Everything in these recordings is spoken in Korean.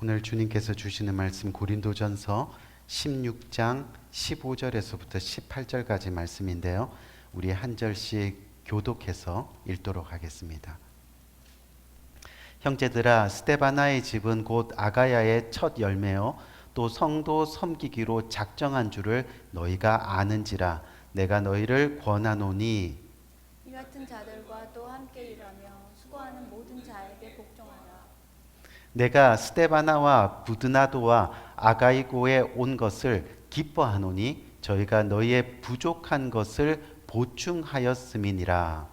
오늘 주님께서 주시는 말씀 고린도전서 16장 15절에서부터 18절까지 말씀인데요. 우리 한 절씩 교독해서 읽도록 하겠습니다. 형제들아, 스데바나의 집은 곧 아가야의 첫 열매요 또 성도 섬기기로 작정한 줄을 너희가 아는지라. 내가 너희를 권하노니 이 같은 자들과 또 함께 일하며 수고하는 모든 자에게 복종하라. 내가 스데바나와 부드나도와 아가이고에 온 것을 기뻐하노니 저희가 너희의 부족한 것을 보충하였음이니라.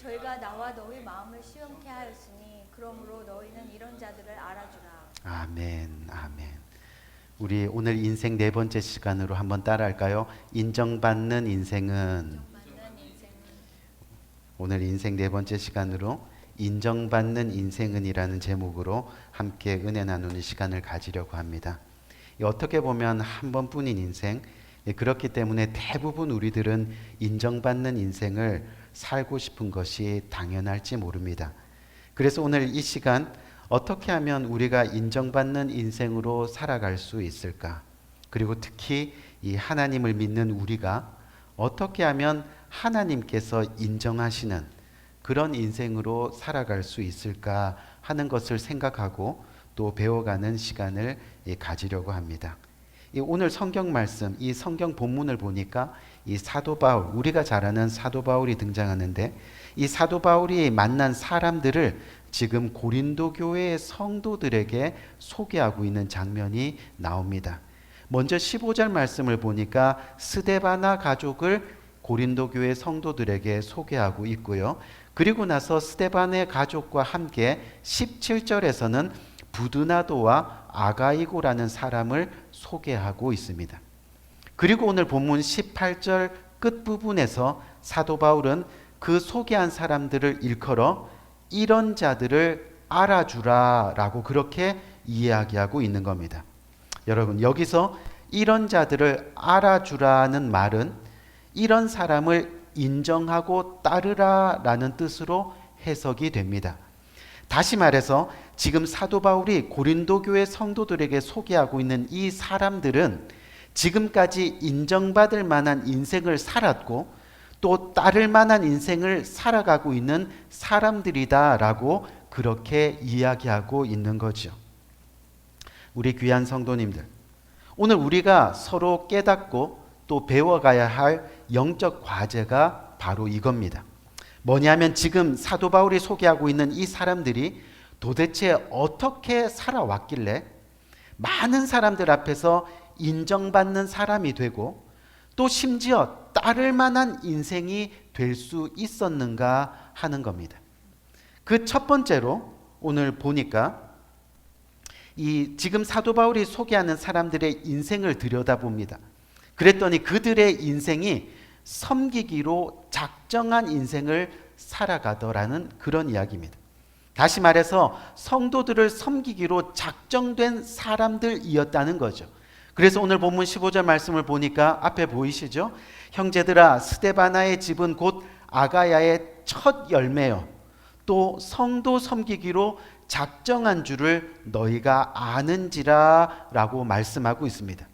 저희가 나와 너희 마음을 시험케 하였으니 그러므로 너희는 이런 자들을 알아주라. 아멘, 아멘. 우리 오늘 인생 네 번째 시간으로 한번 따라할까요? 인정받는 인생은. 오늘 인생 네 번째 시간으로 인정받는 인생은이라는 제목으로 함께 은혜 나누는 시간을 가지려고 합니다. 어떻게 보면 한 번뿐인 인생, 그렇기 때문에 대부분 우리들은 인정받는 인생을 살고 싶은 것이 당연할지 모릅니다. 그래서 오늘 이 시간 어떻게 하면 우리가 인정받는 인생으로 살아갈 수 있을까? 그리고 특히 이 하나님을 믿는 우리가 어떻게 하면 하나님께서 인정하시는 그런 인생으로 살아갈 수 있을까 하는 것을 생각하고 또 배워가는 시간을 가지려고 합니다. 오늘 성경 말씀, 이 성경 본문을 보니까 이 사도 바울, 우리가 잘 아는 사도 바울이 등장하는데 이 사도 바울이 만난 사람들을 지금 고린도 교회의 성도들에게 소개하고 있는 장면이 나옵니다. 먼저 15절 말씀을 보니까 스데바나 가족을 고린도 교회 성도들에게 소개하고 있고요. 그리고 나서 스데반의 가족과 함께 17절에서는 부드나도와 아가이고라는 사람을 소개하고 있습니다. 그리고 오늘 본문 18절 끝부분에서 사도 바울은 그 소개한 사람들을 일컬어 이런 자들을 알아주라 라고 그렇게 이야기하고 있는 겁니다. 여러분, 여기서 이런 자들을 알아주라는 말은 이런 사람을 인정하고 따르라 라는 뜻으로 해석이 됩니다. 다시 말해서 지금 사도 바울이 고린도 교회 성도들에게 소개하고 있는 이 사람들은 지금까지 인정받을 만한 인생을 살았고 또 따를 만한 인생을 살아가고 있는 사람들이다 라고 그렇게 이야기하고 있는 거죠. 우리 귀한 성도님들, 오늘 우리가 서로 깨닫고 또 배워가야 할 영적 과제가 바로 이겁니다. 뭐냐면 지금 사도 바울이 소개하고 있는 이 사람들이 도대체 어떻게 살아왔길래 많은 사람들 앞에서 인정받는 사람이 되고 또 심지어 따를 만한 인생이 될 수 있었는가 하는 겁니다. 그 첫 번째로 오늘 보니까 이 지금 사도 바울이 소개하는 사람들의 인생을 들여다봅니다. 그랬더니 그들의 인생이 섬기기로 작정한 인생을 살아가더라는 그런 이야기입니다. 다시 말해서 성도들을 섬기기로 작정된 사람들이었다는 거죠. 그래서 오늘 본문 15절 말씀을 보니까 앞에 보이시죠? 형제들아, 스데바나의 집은 곧 아가야의 첫 열매요 또 성도 섬기기로 작정한 줄을 너희가 아는지라 라고 말씀하고 있습니다.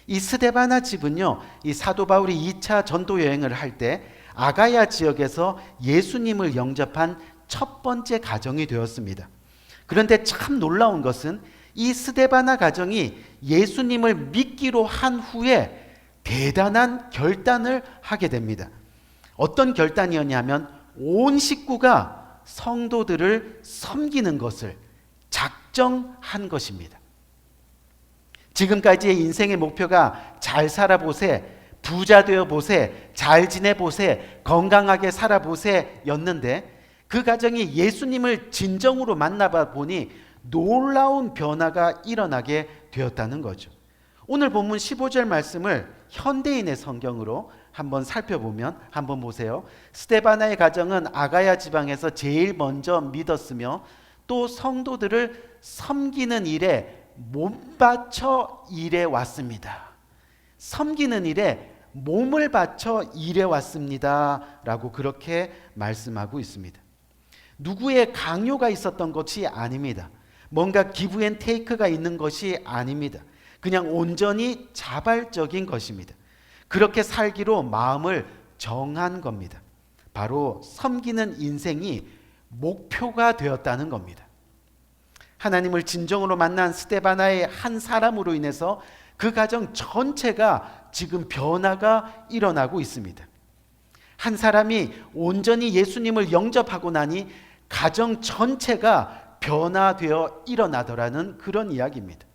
이 스데바나 집은요, 이 사도 바울이 2차 전도 여행을 할 때 아가야 지역에서 예수님을 영접한 첫 번째 가정이 되었습니다. 그런데 참 놀라운 것은 이 스데바나 가정이 예수님을 믿기로 한 후에 대단한 결단을 하게 됩니다. 어떤 결단이었냐면 온 식구가 성도들을 섬기는 것을 작정한 것입니다. 지금까지의 인생의 목표가 잘 살아보세, 부자 되어보세, 잘 지내보세, 건강하게 살아보세 였는데 그 가정이 예수님을 진정으로 만나봐 보니 놀라운 변화가 일어나게 되었다는 거죠. 오늘 본문 15절 말씀을 현대인의 성경으로 한번 살펴보면 한번 보세요. 스데바나의 가정은 아가야 지방에서 제일 먼저 믿었으며 또 성도들을 섬기는 일에 몸바쳐 일해 왔습니다. 섬기는 일에 몸을 바쳐 일해 왔습니다 라고 그렇게 말씀하고 있습니다. 누구의 강요가 있었던 것이 아닙니다. 뭔가 기브 앤 테이크가 있는 것이 아닙니다. 그냥 온전히 자발적인 것입니다. 그렇게 살기로 마음을 정한 겁니다. 바로 섬기는 인생이 목표가 되었다는 겁니다. 하나님을 진정으로 만난 스데바나의 한 사람으로 인해서 그 가정 전체가 지금 변화가 일어나고 있습니다. 한 사람이 온전히 예수님을 영접하고 나니 가정 전체가 변화되어 일어나더라는 그런 이야기입니다.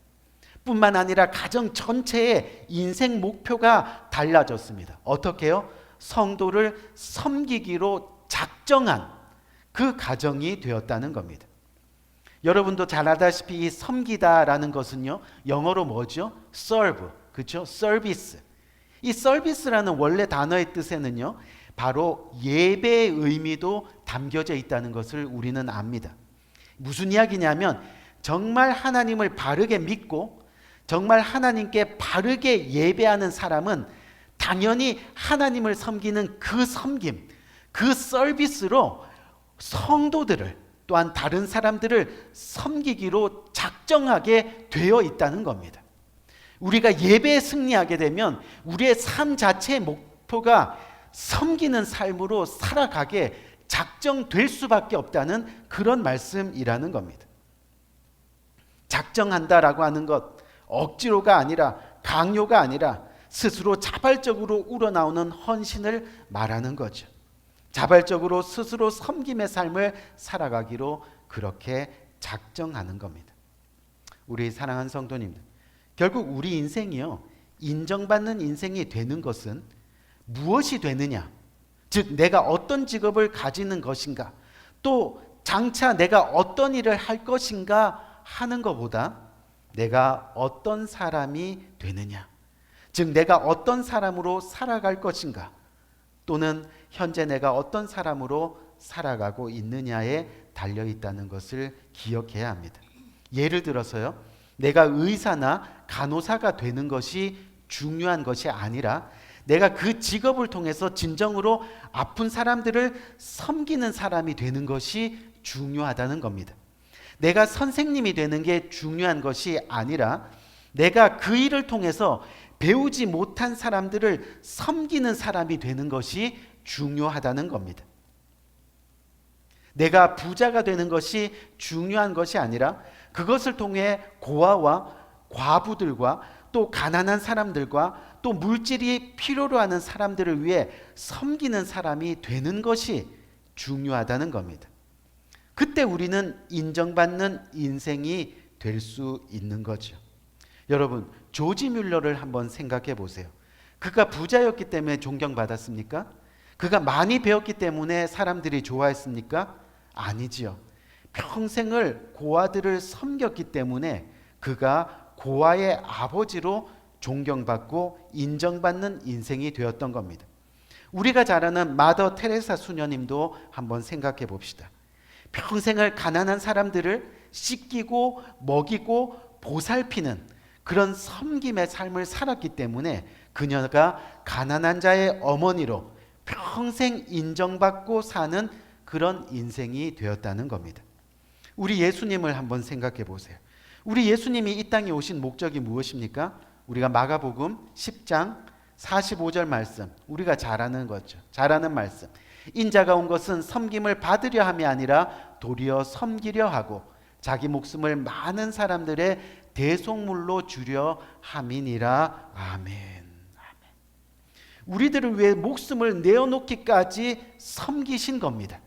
뿐만 아니라 가정 전체의 인생 목표가 달라졌습니다. 어떻게요? 성도를 섬기기로 작정한 그 가정이 되었다는 겁니다. 여러분도 잘 알다시피 이 섬기다라는 것은요, 영어로 뭐죠? serve, 그렇죠? service. 이 service라는 원래 단어의 뜻에는요, 바로 예배의 의미도 담겨져 있다는 것을 우리는 압니다. 무슨 이야기냐면 정말 하나님을 바르게 믿고 정말 하나님께 바르게 예배하는 사람은 당연히 하나님을 섬기는 그 섬김, 그 서비스로 성도들을 또한 다른 사람들을 섬기기로 작정하게 되어 있다는 겁니다. 우리가 예배에 승리하게 되면 우리의 삶 자체의 목표가 섬기는 삶으로 살아가게 작정될 수밖에 없다는 그런 말씀이라는 겁니다. 작정한다라고 하는 것, 억지로가 아니라 강요가 아니라 스스로 자발적으로 우러나오는 헌신을 말하는 거죠. 자발적으로 스스로 섬김의 삶을 살아가기로 그렇게 작정하는 겁니다. 우리 사랑하는 성도님들, 결국 우리 인생이요, 인정받는 인생이 되는 것은 무엇이 되느냐, 즉 내가 어떤 직업을 가지는 것인가, 또 장차 내가 어떤 일을 할 것인가 하는 것보다 내가 어떤 사람이 되느냐, 즉 내가 어떤 사람으로 살아갈 것인가, 또는 현재 내가 어떤 사람으로 살아가고 있느냐에 달려 있다는 것을 기억해야 합니다. 예를 들어서요, 내가 의사나 간호사가 되는 것이 중요한 것이 아니라 내가 그 직업을 통해서 진정으로 아픈 사람들을 섬기는 사람이 되는 것이 중요하다는 겁니다. 내가 선생님이 되는 게 중요한 것이 아니라 내가 그 일을 통해서 배우지 못한 사람들을 섬기는 사람이 되는 것이 중요하다는 겁니다. 내가 부자가 되는 것이 중요한 것이 아니라 그것을 통해 고아와 과부들과 또 가난한 사람들과 또 물질이 필요로 하는 사람들을 위해 섬기는 사람이 되는 것이 중요하다는 겁니다. 그때 우리는 인정받는 인생이 될 수 있는 거죠. 여러분, 조지 뮬러를 한번 생각해 보세요. 그가 부자였기 때문에 존경받았습니까? 그가 많이 배웠기 때문에 사람들이 좋아했습니까? 아니지요. 평생을 고아들을 섬겼기 때문에 그가 고아의 아버지로 존경받고 인정받는 인생이 되었던 겁니다. 우리가 잘 아는 마더 테레사 수녀님도 한번 생각해 봅시다. 평생을 가난한 사람들을 씻기고 먹이고 보살피는 그런 섬김의 삶을 살았기 때문에 그녀가 가난한 자의 어머니로 평생 인정받고 사는 그런 인생이 되었다는 겁니다. 우리 예수님을 한번 생각해 보세요. 우리 예수님이 이 땅에 오신 목적이 무엇입니까? 우리가 마가복음 10장 45절 말씀, 우리가 잘 아는 거죠. 잘 아는 말씀. 인자가 온 것은 섬김을 받으려 함이 아니라 도리어 섬기려 하고 자기 목숨을 많은 사람들의 대속물로 주려 함이니라. 아멘. 우리들을 위해 목숨을 내어놓기까지 섬기신 겁니다.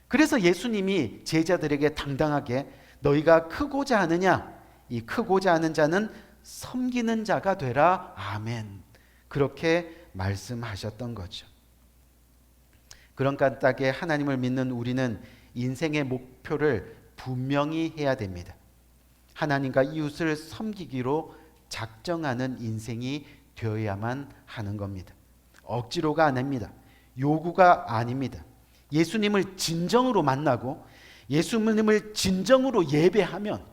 그래서 예수님이 제자들에게 당당하게 너희가 크고자 하느냐? 이 크고자 하는 자는 섬기는 자가 되라. 아멘. 그렇게 말씀하셨던 거죠. 그런 까닭에 하나님을 믿는 우리는 인생의 목표를 분명히 해야 됩니다. 하나님과 이웃을 섬기기로 작정하는 인생이 되어야만 하는 겁니다. 억지로가 아닙니다. 요구가 아닙니다. 예수님을 진정으로 만나고 예수님을 진정으로 예배하면,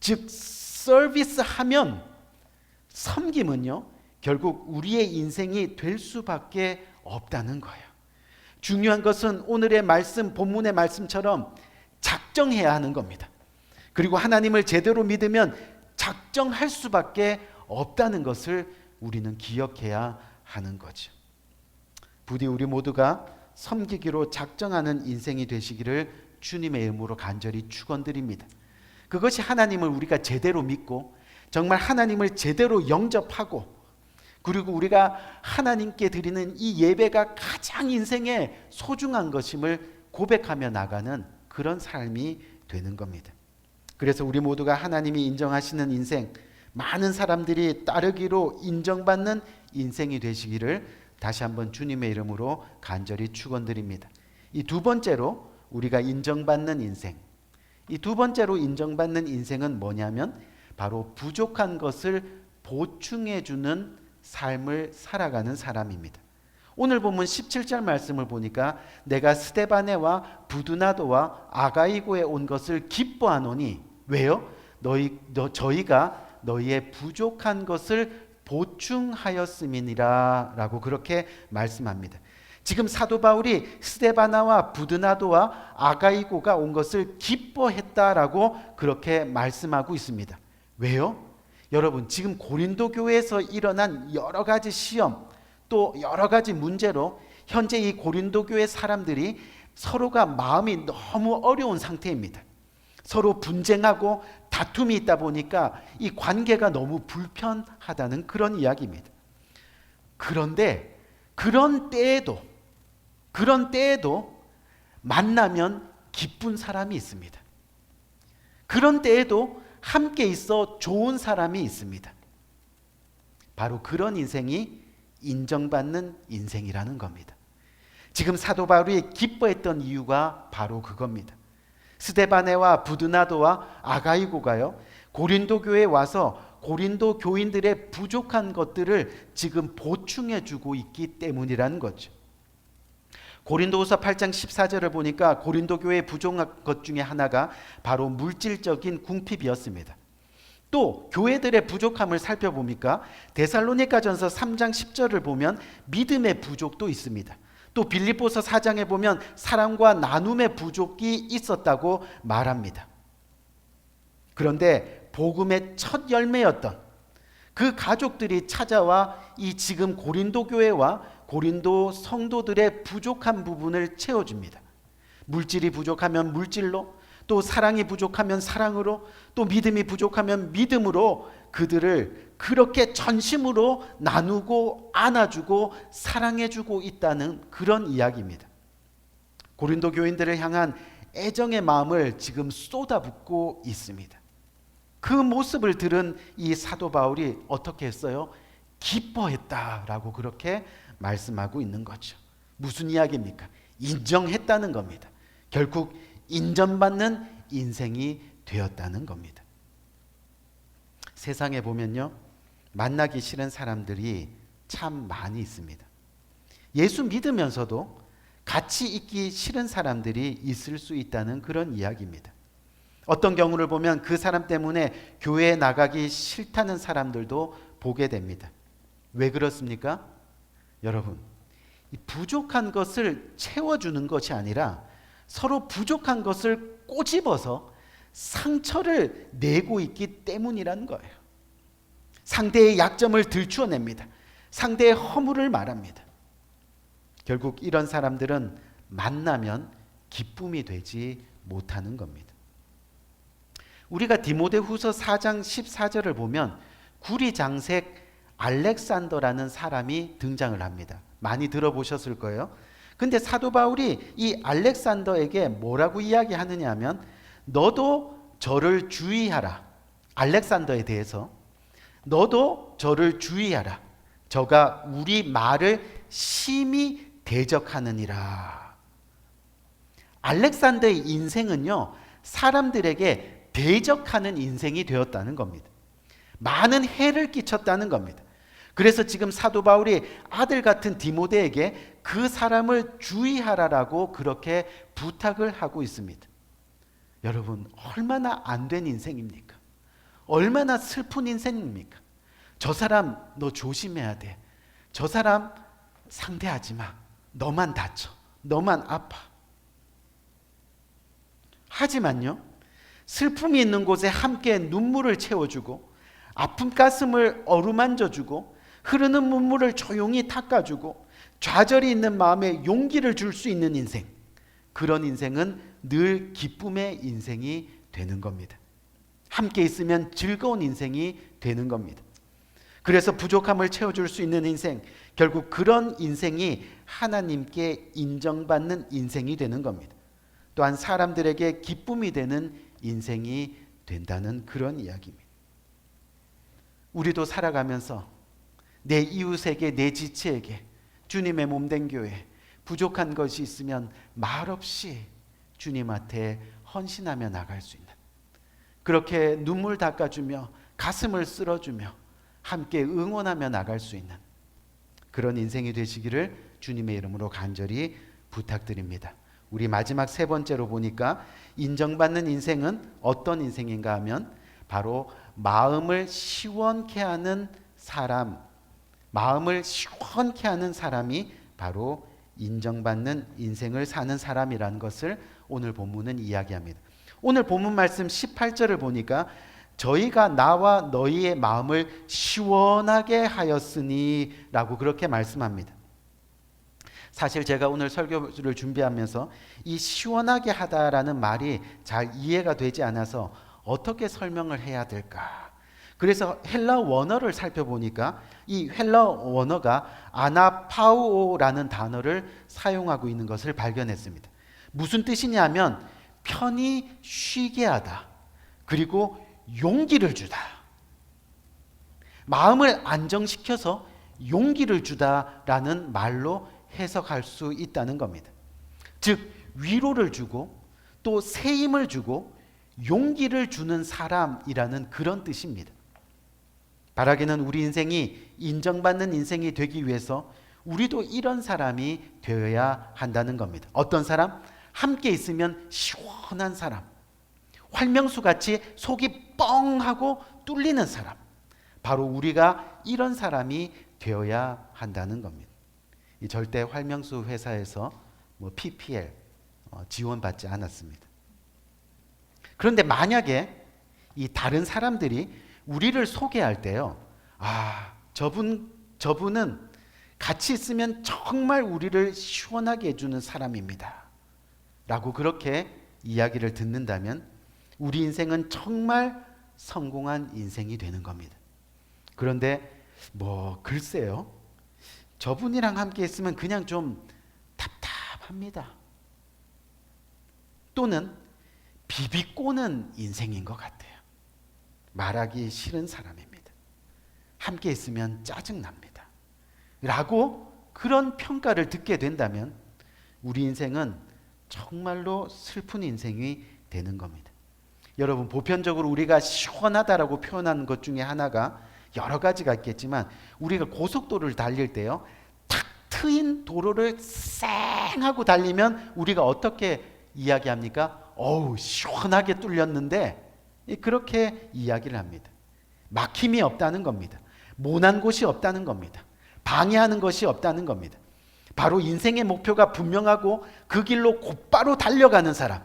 즉 서비스하면 섬김은요 결국 우리의 인생이 될 수밖에 없다는 거예요. 중요한 것은 오늘의 말씀, 본문의 말씀처럼 작정해야 하는 겁니다. 그리고 하나님을 제대로 믿으면 작정할 수밖에 없다는 것을 우리는 기억해야 하는 거죠. 부디 우리 모두가 섬기기로 작정하는 인생이 되시기를 주님의 이름으로 간절히 축원드립니다. 그것이 하나님을 우리가 제대로 믿고 정말 하나님을 제대로 영접하고 그리고 우리가 하나님께 드리는 이 예배가 가장 인생에 소중한 것임을 고백하며 나가는 그런 삶이 되는 겁니다. 그래서 우리 모두가 하나님이 인정하시는 인생, 많은 사람들이 따르기로 인정받는 인생이 되시기를 다시 한번 주님의 이름으로 간절히 축원드립니다. 이 두 번째로 우리가 인정받는 인생, 이 두 번째로 인정받는 인생은 뭐냐면 바로 부족한 것을 보충해 주는 삶을 살아가는 사람입니다. 오늘 본문 17절 말씀을 보니까 내가 스데바네와 부두나도와 아가이고에 온 것을 기뻐하노니 왜요? 저희가 너희의 부족한 것을 보충하였음이니라 라고 그렇게 말씀합니다. 지금 사도 바울이 스데바나와 부드나도와 아가이고가 온 것을 기뻐했다라고 그렇게 말씀하고 있습니다. 왜요? 여러분, 지금 고린도 교회에서 일어난 여러 가지 시험 또 여러 가지 문제로 현재 이 고린도 교회 사람들이 서로가 마음이 너무 어려운 상태입니다. 서로 분쟁하고 다툼이 있다 보니까 이 관계가 너무 불편하다는 그런 이야기입니다. 그런데 그런 때에도 만나면 기쁜 사람이 있습니다. 그런 때에도 함께 있어 좋은 사람이 있습니다. 바로 그런 인생이 인정받는 인생이라는 겁니다. 지금 사도 바울이 기뻐했던 이유가 바로 그겁니다. 스데바네와 부드나도와 아가이고가요, 고린도 교회에 와서 고린도 교인들의 부족한 것들을 지금 보충해 주고 있기 때문이라는 거죠. 고린도후서 8장 14절을 보니까 고린도 교회의 부족한 것 중에 하나가 바로 물질적인 궁핍이었습니다. 또 교회들의 부족함을 살펴보니까 데살로니가전서 3장 10절을 보면 믿음의 부족도 있습니다. 또 빌립보서 4장에 보면 사랑과 나눔의 부족이 있었다고 말합니다. 그런데 복음의 첫 열매였던 그 가족들이 찾아와 이 지금 고린도 교회와 고린도 성도들의 부족한 부분을 채워줍니다. 물질이 부족하면 물질로, 또 사랑이 부족하면 사랑으로, 또 믿음이 부족하면 믿음으로 그들을 그렇게 전심으로 나누고 안아주고 사랑해주고 있다는 그런 이야기입니다. 고린도 교인들을 향한 애정의 마음을 지금 쏟아붓고 있습니다. 그 모습을 들은 이 사도 바울이 어떻게 했어요? 기뻐했다라고 그렇게 말씀하고 있는 거죠. 무슨 이야기입니까? 인정했다는 겁니다. 결국 인정받는 인생이 되었다는 겁니다. 세상에 보면요, 만나기 싫은 사람들이 참 많이 있습니다. 예수 믿으면서도 같이 있기 싫은 사람들이 있을 수 있다는 그런 이야기입니다. 어떤 경우를 보면 그 사람 때문에 교회에 나가기 싫다는 사람들도 보게 됩니다. 왜 그렇습니까? 여러분, 이 부족한 것을 채워주는 것이 아니라 서로 부족한 것을 꼬집어서 상처를 내고 있기 때문이라는 거예요. 상대의 약점을 들추어냅니다. 상대의 허물을 말합니다. 결국 이런 사람들은 만나면 기쁨이 되지 못하는 겁니다. 우리가 디모데후서 4장 14절을 보면 구리장색 알렉산더라는 사람이 등장을 합니다. 많이 들어보셨을 거예요. 근데 사도 바울이 이 알렉산더에게 뭐라고 이야기하느냐 하면 너도 저를 주의하라. 알렉산더에 대해서 너도 저를 주의하라. 저가 우리 말을 심히 대적하느니라. 알렉산더의 인생은요, 사람들에게 대적하는 인생이 되었다는 겁니다. 많은 해를 끼쳤다는 겁니다. 그래서 지금 사도 바울이 아들 같은 디모데에게 그 사람을 주의하라라고 그렇게 부탁을 하고 있습니다. 여러분, 얼마나 안 된 인생입니까? 얼마나 슬픈 인생입니까? 저 사람 너 조심해야 돼. 저 사람 상대하지 마. 너만 다쳐. 너만 아파. 하지만요, 슬픔이 있는 곳에 함께 눈물을 채워주고 아픈 가슴을 어루만져주고 흐르는 눈물을 조용히 닦아주고 좌절이 있는 마음에 용기를 줄 수 있는 인생, 그런 인생은 늘 기쁨의 인생이 되는 겁니다. 함께 있으면 즐거운 인생이 되는 겁니다. 그래서 부족함을 채워줄 수 있는 인생, 결국 그런 인생이 하나님께 인정받는 인생이 되는 겁니다. 또한 사람들에게 기쁨이 되는 인생이 된다는 그런 이야기입니다. 우리도 살아가면서 내 이웃에게, 내 지체에게, 주님의 몸된 교회 부족한 것이 있으면 말없이 주님한테 헌신하며 나갈 수 있는, 그렇게 눈물 닦아주며 가슴을 쓸어주며 함께 응원하며 나갈 수 있는 그런 인생이 되시기를 주님의 이름으로 간절히 부탁드립니다. 우리 마지막 세 번째로 보니까 인정받는 인생은 어떤 인생인가 하면 바로 마음을 시원케 하는 사람, 마음을 시원케 하는 사람이 바로 인정받는 인생을 사는 사람이라는 것을 오늘 본문은 이야기합니다. 오늘 본문 말씀 18절을 보니까 저희가 나와 너희의 마음을 시원하게 하였으니 라고 그렇게 말씀합니다. 사실 제가 오늘 설교를 준비하면서 이 시원하게 하다라는 말이 잘 이해가 되지 않아서 어떻게 설명을 해야 될까? 그래서 헬라 원어를 살펴보니까 이 헬라 원어가 아나파우오라는 단어를 사용하고 있는 것을 발견했습니다. 무슨 뜻이냐면 편히 쉬게 하다, 그리고 용기를 주다, 마음을 안정시켜서 용기를 주다라는 말로 해석할 수 있다는 겁니다. 즉 위로를 주고 또 새 힘을 주고 용기를 주는 사람이라는 그런 뜻입니다. 바라기는 우리 인생이 인정받는 인생이 되기 위해서 우리도 이런 사람이 되어야 한다는 겁니다. 어떤 사람? 함께 있으면 시원한 사람, 활명수같이 속이 뻥하고 뚫리는 사람, 바로 우리가 이런 사람이 되어야 한다는 겁니다. 이 절대 활명수 회사에서 PPL 지원받지 않았습니다. 그런데 만약에 이 다른 사람들이 우리를 소개할 때요, 저분은 같이 있으면 정말 우리를 시원하게 해주는 사람입니다 라고 그렇게 이야기를 듣는다면 우리 인생은 정말 성공한 인생이 되는 겁니다. 그런데 글쎄요, 저분이랑 함께 있으면 그냥 좀 답답합니다, 또는 비비꼬는 인생인 것 같아요. 말하기 싫은 사람입니다. 함께 있으면 짜증납니다 라고 그런 평가를 듣게 된다면 우리 인생은 정말로 슬픈 인생이 되는 겁니다. 여러분, 보편적으로 우리가 시원하다라고 표현하는 것 중에 하나가 여러 가지가 있겠지만 우리가 고속도로를 달릴 때요, 탁 트인 도로를 쌩 하고 달리면 우리가 어떻게 이야기합니까? 어우, 시원하게 뚫렸는데, 그렇게 이야기를 합니다. 막힘이 없다는 겁니다. 모난 곳이 없다는 겁니다. 방해하는 것이 없다는 겁니다. 바로 인생의 목표가 분명하고 그 길로 곧바로 달려가는 사람,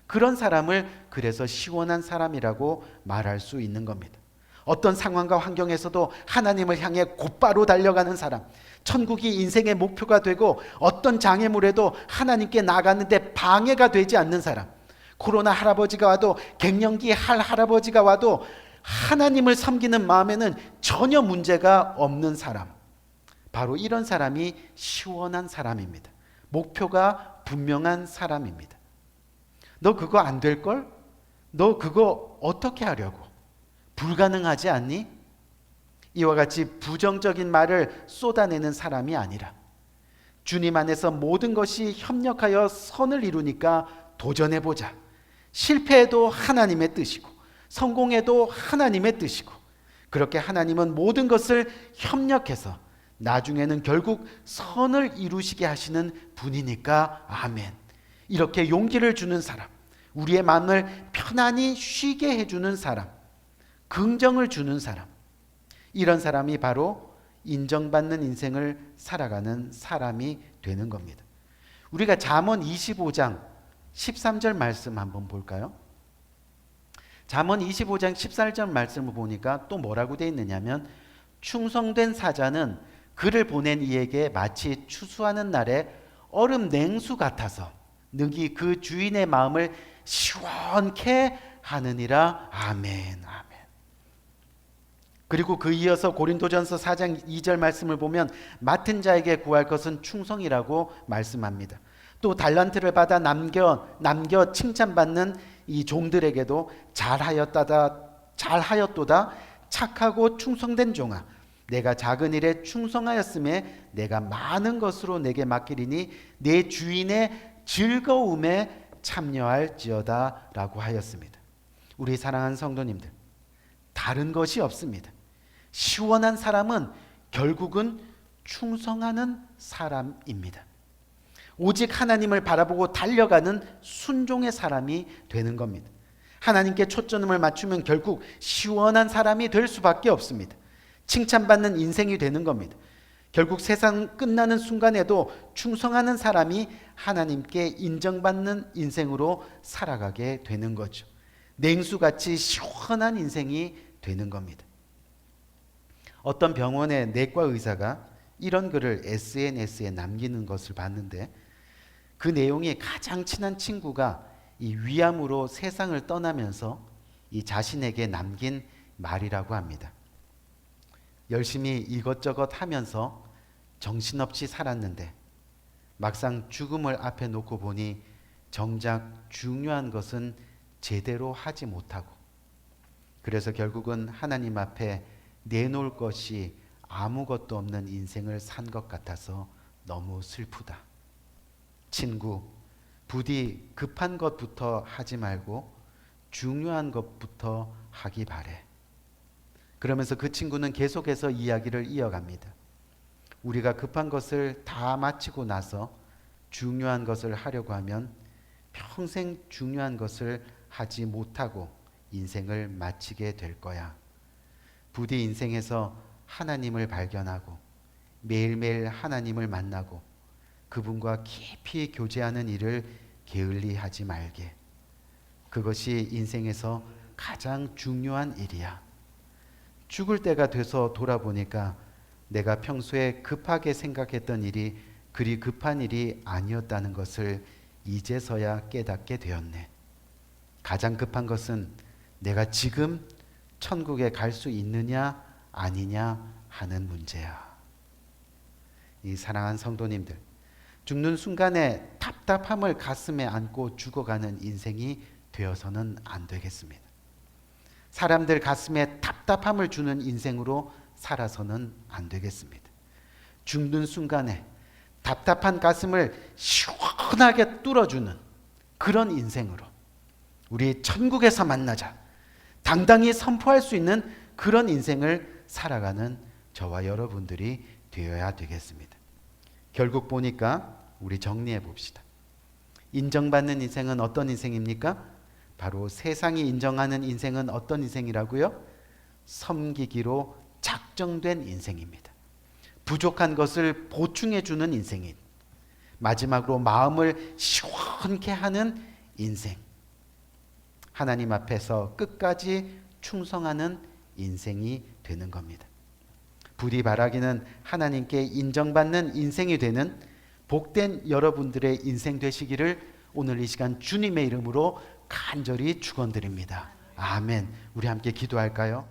그런 사람을 그래서 시원한 사람이라고 말할 수 있는 겁니다. 어떤 상황과 환경에서도 하나님을 향해 곧바로 달려가는 사람, 천국이 인생의 목표가 되고 어떤 장애물에도 하나님께 나가는데 방해가 되지 않는 사람, 코로나 할아버지가 와도 갱년기 할아버지가 와도 하나님을 섬기는 마음에는 전혀 문제가 없는 사람, 바로 이런 사람이 시원한 사람입니다. 목표가 분명한 사람입니다. 너 그거 안 될걸? 너 그거 어떻게 하려고? 불가능하지 않니? 이와 같이 부정적인 말을 쏟아내는 사람이 아니라 주님 안에서 모든 것이 협력하여 선을 이루니까 도전해보자. 실패해도 하나님의 뜻이고 성공해도 하나님의 뜻이고, 그렇게 하나님은 모든 것을 협력해서 나중에는 결국 선을 이루시게 하시는 분이니까 아멘. 이렇게 용기를 주는 사람, 우리의 마음을 편안히 쉬게 해주는 사람, 긍정을 주는 사람, 이런 사람이 바로 인정받는 인생을 살아가는 사람이 되는 겁니다. 우리가 잠언 25장 13절 말씀 한번 볼까요? 잠언 25장 14절 말씀을 보니까 또 뭐라고 되어 있느냐면 충성된 사자는 그를 보낸 이에게 마치 추수하는 날에 얼음 냉수 같아서 능히 그 주인의 마음을 시원케 하느니라. 아멘. 아멘. 그리고 그 이어서 고린도전서 4장 2절 말씀을 보면 맡은 자에게 구할 것은 충성이라고 말씀합니다. 또 달란트를 받아 남겨 칭찬받는 이 종들에게도 잘하였도다 착하고 충성된 종아, 내가 작은 일에 충성하였음에 내가 많은 것으로 내게 맡기리니 내 주인의 즐거움에 참여할지어다 라고 하였습니다. 우리 사랑하는 성도님들, 다른 것이 없습니다. 시원한 사람은 결국은 충성하는 사람입니다. 오직 하나님을 바라보고 달려가는 순종의 사람이 되는 겁니다. 하나님께 초점을 맞추면 결국 시원한 사람이 될 수밖에 없습니다. 칭찬받는 인생이 되는 겁니다. 결국 세상 끝나는 순간에도 충성하는 사람이 하나님께 인정받는 인생으로 살아가게 되는 거죠. 냉수같이 시원한 인생이 되는 겁니다. 어떤 병원의 내과 의사가 이런 글을 SNS에 남기는 것을 봤는데 그 내용이 가장 친한 친구가 이 위암으로 세상을 떠나면서 이 자신에게 남긴 말이라고 합니다. 열심히 이것저것 하면서 정신없이 살았는데 막상 죽음을 앞에 놓고 보니 정작 중요한 것은 제대로 하지 못하고 그래서 결국은 하나님 앞에 내놓을 것이 아무것도 없는 인생을 산 것 같아서 너무 슬프다. 친구, 부디 급한 것부터 하지 말고 중요한 것부터 하기 바래. 그러면서 그 친구는 계속해서 이야기를 이어갑니다. 우리가 급한 것을 다 마치고 나서 중요한 것을 하려고 하면 평생 중요한 것을 하지 못하고 인생을 마치게 될 거야. 부디 인생에서 하나님을 발견하고 매일매일 하나님을 만나고 그분과 깊이 교제하는 일을 게을리 하지 말게. 그것이 인생에서 가장 중요한 일이야. 죽을 때가 돼서 돌아보니까 내가 평소에 급하게 생각했던 일이 그리 급한 일이 아니었다는 것을 이제서야 깨닫게 되었네. 가장 급한 것은 내가 지금 천국에 갈 수 있느냐 아니냐 하는 문제야. 이 사랑하는 성도님들, 죽는 순간에 답답함을 가슴에 안고 죽어가는 인생이 되어서는 안 되겠습니다. 사람들 가슴에 답답함을 주는 인생으로 살아서는 안 되겠습니다. 죽는 순간에 답답한 가슴을 시원하게 뚫어주는 그런 인생으로 우리 천국에서 만나자 당당히 선포할 수 있는 그런 인생을 살아가는 저와 여러분들이 되어야 되겠습니다. 결국 보니까 우리 정리해 봅시다. 인정받는 인생은 어떤 인생입니까? 바로 세상이 인정하는 인생은 어떤 인생이라고요? 섬기기로 작정된 인생입니다. 부족한 것을 보충해 주는 인생인, 마지막으로 마음을 시원케 하는 인생, 하나님 앞에서 끝까지 충성하는 인생이 되는 겁니다. 부디 바라기는 하나님께 인정받는 인생이 되는 복된 여러분들의 인생 되시기를 오늘 이 시간 주님의 이름으로 간절히 축원드립니다. 아멘. 우리 함께 기도할까요?